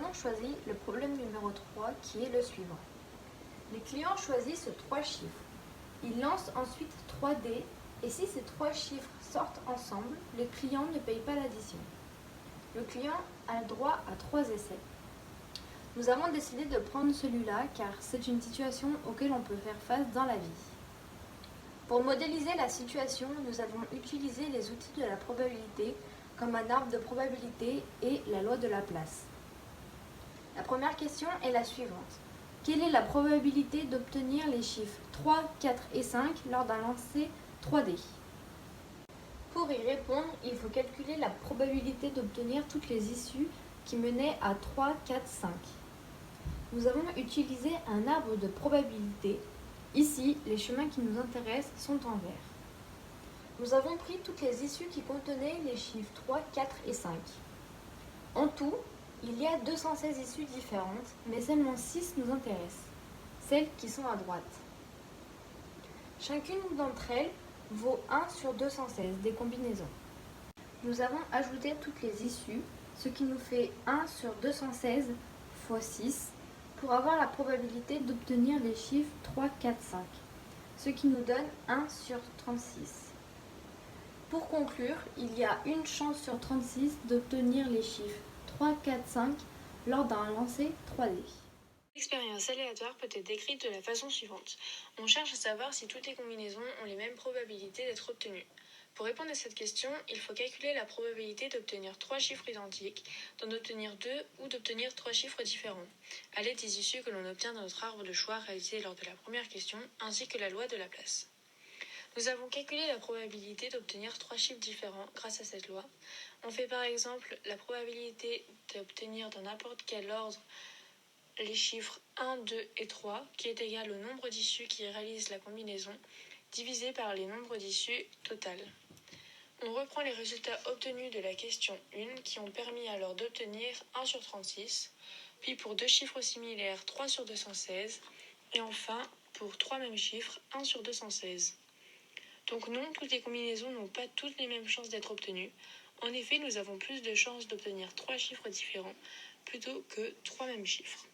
avons choisi le problème numéro 3 qui est le suivant. Les clients choisissent 3 chiffres. Ils lancent ensuite 3 dés et si ces 3 chiffres sortent ensemble, le client ne paye pas l'addition. Le client a le droit à 3 essais. Nous avons décidé de prendre celui-là car c'est une situation auquel on peut faire face dans la vie. Pour modéliser la situation, nous avons utilisé les outils de la probabilité comme un arbre de probabilité et la loi de Laplace. La première question est la suivante. Quelle est la probabilité d'obtenir les chiffres 3, 4 et 5 lors d'un lancer 3D? Pour y répondre, il faut calculer la probabilité d'obtenir toutes les issues qui menaient à 3, 4, 5. Nous avons utilisé un arbre de probabilité. Ici, les chemins qui nous intéressent sont en vert. Nous avons pris toutes les issues qui contenaient les chiffres 3, 4 et 5. En tout, il y a 216 issues différentes, mais seulement 6 nous intéressent, celles qui sont à droite. Chacune d'entre elles vaut 1 sur 216 des combinaisons. Nous avons ajouté toutes les issues, ce qui nous fait 1 sur 216 fois 6, pour avoir la probabilité d'obtenir les chiffres 3, 4, 5, ce qui nous donne 1 sur 36. Pour conclure, il y a une chance sur 36 d'obtenir les chiffres 3, 4, 5 lors d'un lancer 3D. L'expérience aléatoire peut être décrite de la façon suivante. On cherche à savoir si toutes les combinaisons ont les mêmes probabilités d'être obtenues. Pour répondre à cette question, il faut calculer la probabilité d'obtenir 3 chiffres identiques, d'en obtenir 2 ou d'obtenir 3 chiffres différents, à l'aide des issues que l'on obtient dans notre arbre de choix réalisé lors de la première question, ainsi que la loi de Laplace. Nous avons calculé la probabilité d'obtenir 3 chiffres différents grâce à cette loi. On fait par exemple la probabilité d'obtenir dans n'importe quel ordre les chiffres 1, 2 et 3, qui est égal au nombre d'issues qui réalisent la combinaison, divisé par les nombres d'issues totales. On reprend les résultats obtenus de la question 1, qui ont permis alors d'obtenir 1 sur 36, puis pour 2 chiffres similaires 3 sur 216, et enfin, pour 3 mêmes chiffres, 1 sur 216. Donc non, toutes les combinaisons n'ont pas toutes les mêmes chances d'être obtenues. En effet, nous avons plus de chances d'obtenir 3 chiffres différents plutôt que 3 mêmes chiffres.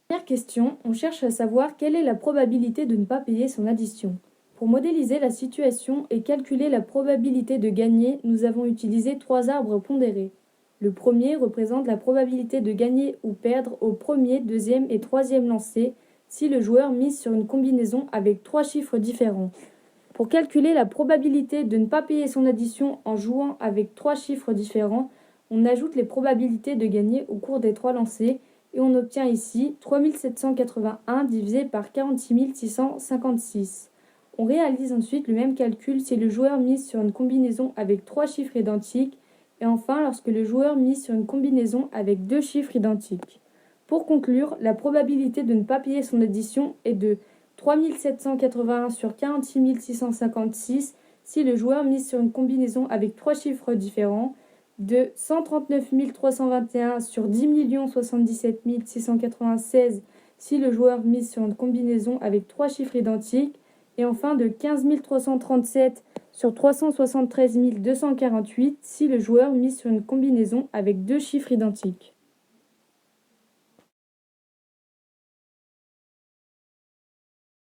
Première question, on cherche à savoir quelle est la probabilité de ne pas payer son addition. Pour modéliser la situation et calculer la probabilité de gagner, nous avons utilisé 3 arbres pondérés. Le premier représente la probabilité de gagner ou perdre au premier, deuxième et troisième lancer si le joueur mise sur une combinaison avec 3 chiffres différents. Pour calculer la probabilité de ne pas payer son addition en jouant avec 3 chiffres différents, on ajoute les probabilités de gagner au cours des 3 lancers et on obtient ici 3781 divisé par 46 656. On réalise ensuite le même calcul si le joueur mise sur une combinaison avec 3 chiffres identiques et enfin lorsque le joueur mise sur une combinaison avec 2 chiffres identiques. Pour conclure, la probabilité de ne pas payer son addition est de 3781 sur 46 656 si le joueur mise sur une combinaison avec 3 chiffres différents, de 139 321 sur 10 077 696 si le joueur mise sur une combinaison avec 3 chiffres identiques, et enfin de 15 337 sur 373 248 si le joueur mise sur une combinaison avec 2 chiffres identiques.